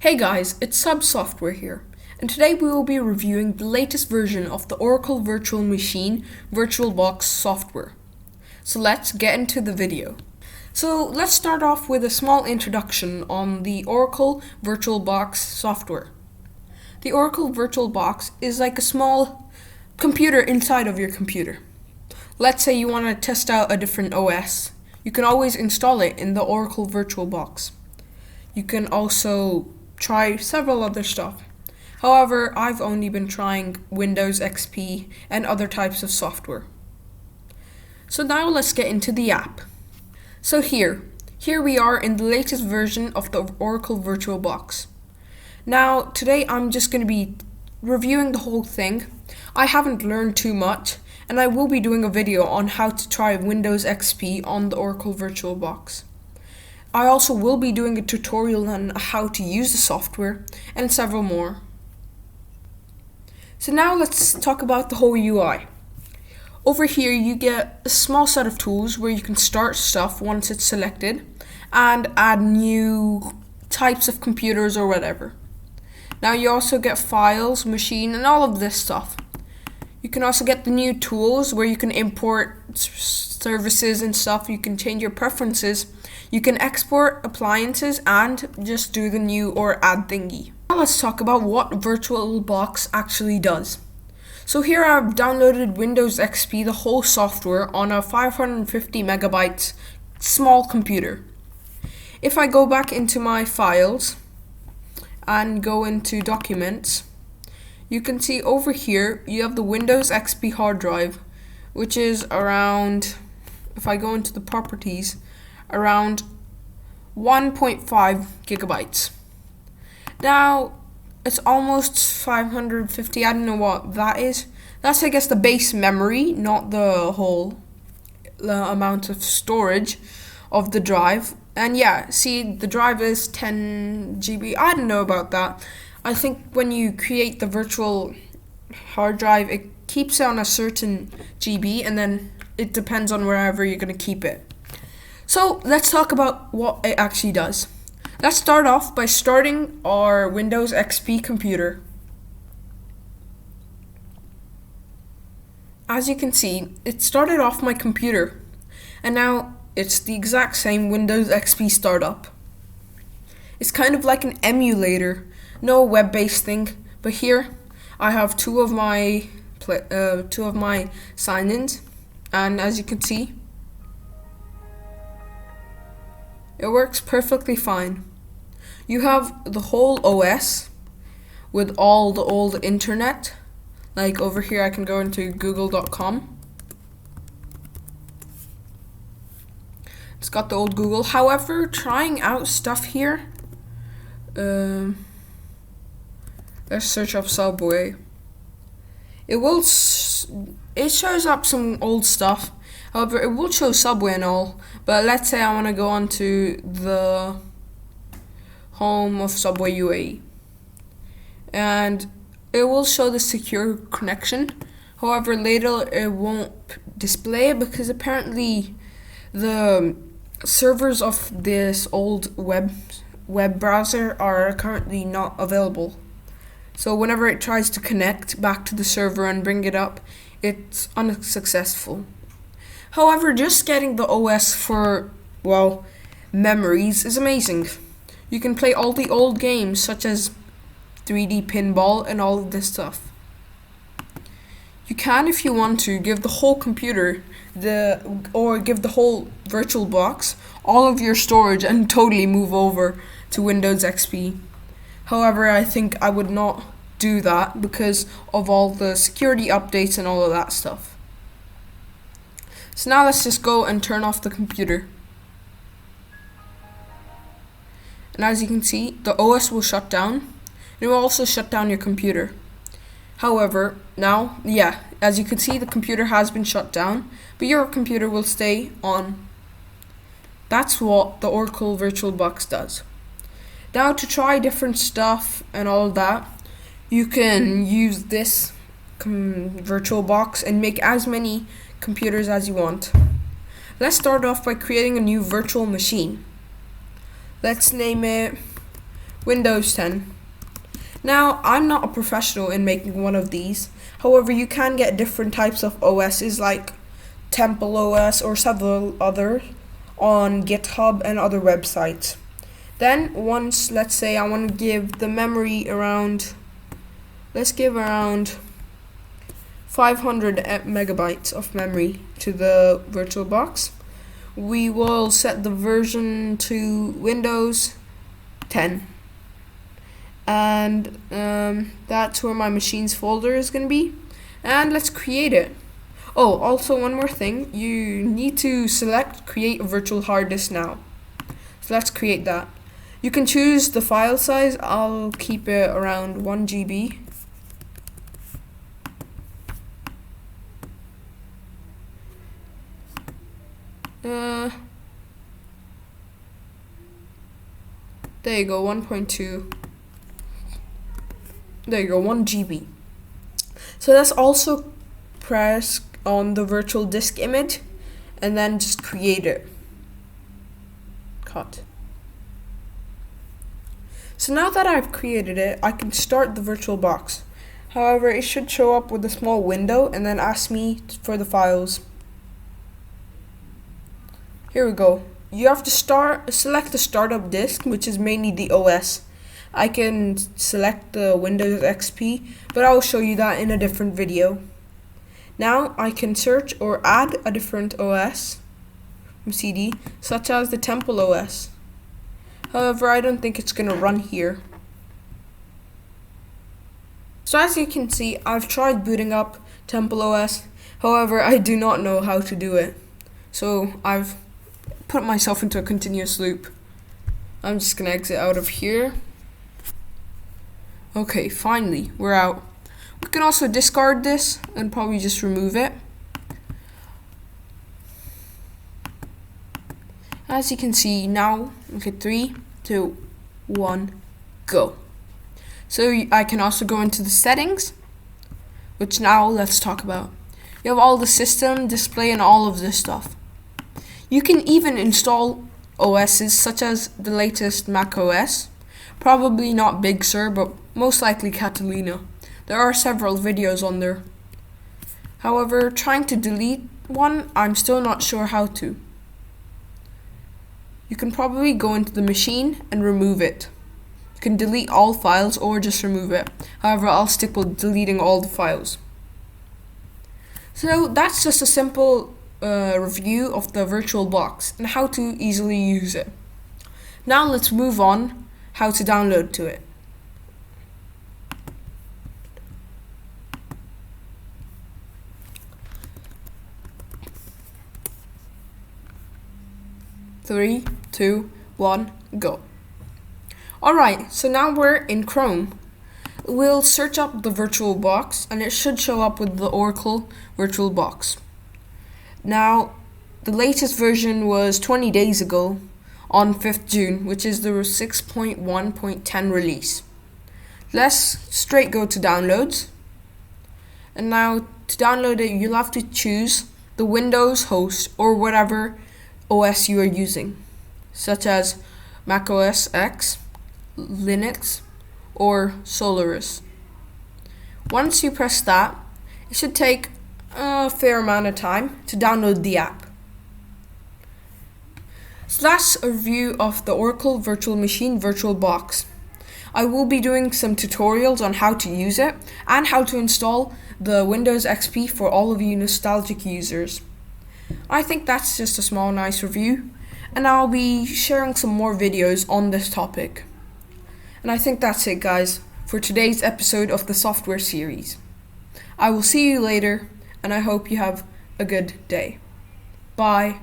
Hey guys, it's Sub Software here, and today we will be reviewing the latest version of the Oracle Virtual Machine VirtualBox software. So let's get into the video. So let's start off with a small introduction on the Oracle VirtualBox software. The Oracle VirtualBox is like a small computer inside of your computer. Let's say you want to test out a different OS. You can always install it in the Oracle VirtualBox. You can also try several other stuff. However, I've only been trying Windows XP and other types of software. So now let's get into the app. So here we are in the latest version of the Oracle VirtualBox. Now, today I'm just going to be reviewing the whole thing. I haven't learned too much, and I will be doing a video on how to try Windows XP on the Oracle VirtualBox. I also will be doing a tutorial on how to use the software and several more. So now let's talk about the whole UI. Over here you get a small set of tools where you can start stuff once it's selected and add new types of computers or whatever. Now you also get files, machine, and all of this stuff. You can also get the new tools where you can import services and stuff. You can change your preferences. You can export appliances and just do the new or add thingy. Now let's talk about what VirtualBox actually does. So here I've downloaded Windows XP, the whole software, on a 550 megabytes small computer. If I go back into my files and go into documents, you can see over here you have the Windows XP hard drive, which is around, if I go into the properties, around 1.5 gigabytes. Now, it's almost 550, I don't know what that is. That's, I guess, the base memory, not the whole amount of storage of the drive. And yeah, see, the drive is 10 GB. I don't know about that. I think when you create the virtual hard drive, it keeps it on a certain GB, and then it depends on wherever you're going to keep it. So let's talk about what it actually does. Let's start off by starting our Windows XP computer. As you can see, it started off my computer, and now it's the exact same Windows XP startup. It's kind of like an emulator, no web-based thing, but here I have two of my sign-ins, and as you can see, it works perfectly fine. You have the whole OS with all the old internet. Like over here I can go into google.com. It's got the old Google. However, trying out stuff here, let's search up Subway. It shows up some old stuff. However, it will show Subway and all. But let's say I want to go onto the home of Subway UAE, and it will show the secure connection. However, later it won't display it because apparently the servers of this old web browser are currently not available. So whenever it tries to connect back to the server and bring it up, it's unsuccessful. However, just getting the OS for, well, memories is amazing. You can play all the old games such as 3D pinball and all of this stuff. You can, if you want to, give the whole computer or give the whole VirtualBox all of your storage and totally move over to Windows XP. However, I think I would not do that because of all the security updates and all of that stuff. So now let's just go and turn off the computer. And as you can see, the OS will shut down. It will also shut down your computer. However, now, yeah, as you can see, the computer has been shut down, but your computer will stay on. That's what the Oracle VirtualBox does. Now, to try different stuff and all that, you can use this VirtualBox and make as many computers as you want. Let's start off by creating a new virtual machine. Let's name it Windows 10. Now, I'm not a professional in making one of these. However, you can get different types of OSs like Temple OS or several others on GitHub and other websites. Then once, let's say I want to give the memory around, let's give around 500 megabytes of memory to the VirtualBox. We will set the version to Windows 10. And that's where my machines folder is going to be. And let's create it. Oh, also one more thing. You need to select create a virtual hard disk now. So let's create that. You can choose the file size. I'll keep it around 1 GB. There you go, 1.2. There you go, 1 GB. So let's also press on the virtual disk image and then just create it. Cut. So now that I've created it, I can start the VirtualBox. However, it should show up with a small window and then ask me for the files. Here we go. You have to select the startup disk, which is mainly the OS. I can select the Windows XP, but I'll show you that in a different video. Now I can search or add a different OS from CD, such as the Temple OS. However, I don't think it's going to run here. So as you can see, I've tried booting up Temple OS. However, I do not know how to do it. So I've put myself into a continuous loop. I'm just going to exit out of here. Okay, finally, we're out. We can also discard this and probably just remove it. As you can see now, okay, 3, 2, 1, go. So I can also go into the settings, which now let's talk about. You have all the system, display, and all of this stuff. You can even install OSs such as the latest Mac OS. Probably not Big Sur, but most likely Catalina. There are several videos on there. However, trying to delete one, I'm still not sure how to. You can probably go into the machine and remove it. You can delete all files or just remove it. However, I'll stick with deleting all the files. So that's just a simple review of the VirtualBox and how to easily use it. Now let's move on how to download to it. Three, two, one, go. Alright, so now we're in Chrome. We'll search up the VirtualBox and it should show up with the Oracle VirtualBox. Now, the latest version was 20 days ago on 5th June, which is the 6.1.10 release. Let's straight go to downloads. And now to download it, you'll have to choose the Windows host or whatever OS you are using, such as Mac OS X, Linux, or Solaris. Once you press that, it should take a fair amount of time to download the app. So that's a review of the Oracle Virtual Machine VirtualBox. I will be doing some tutorials on how to use it and how to install the Windows XP for all of you nostalgic users. I think that's just a small nice review, and I'll be sharing some more videos on this topic. And I think that's it, guys, for today's episode of the software series. I will see you later, and I hope you have a good day. Bye.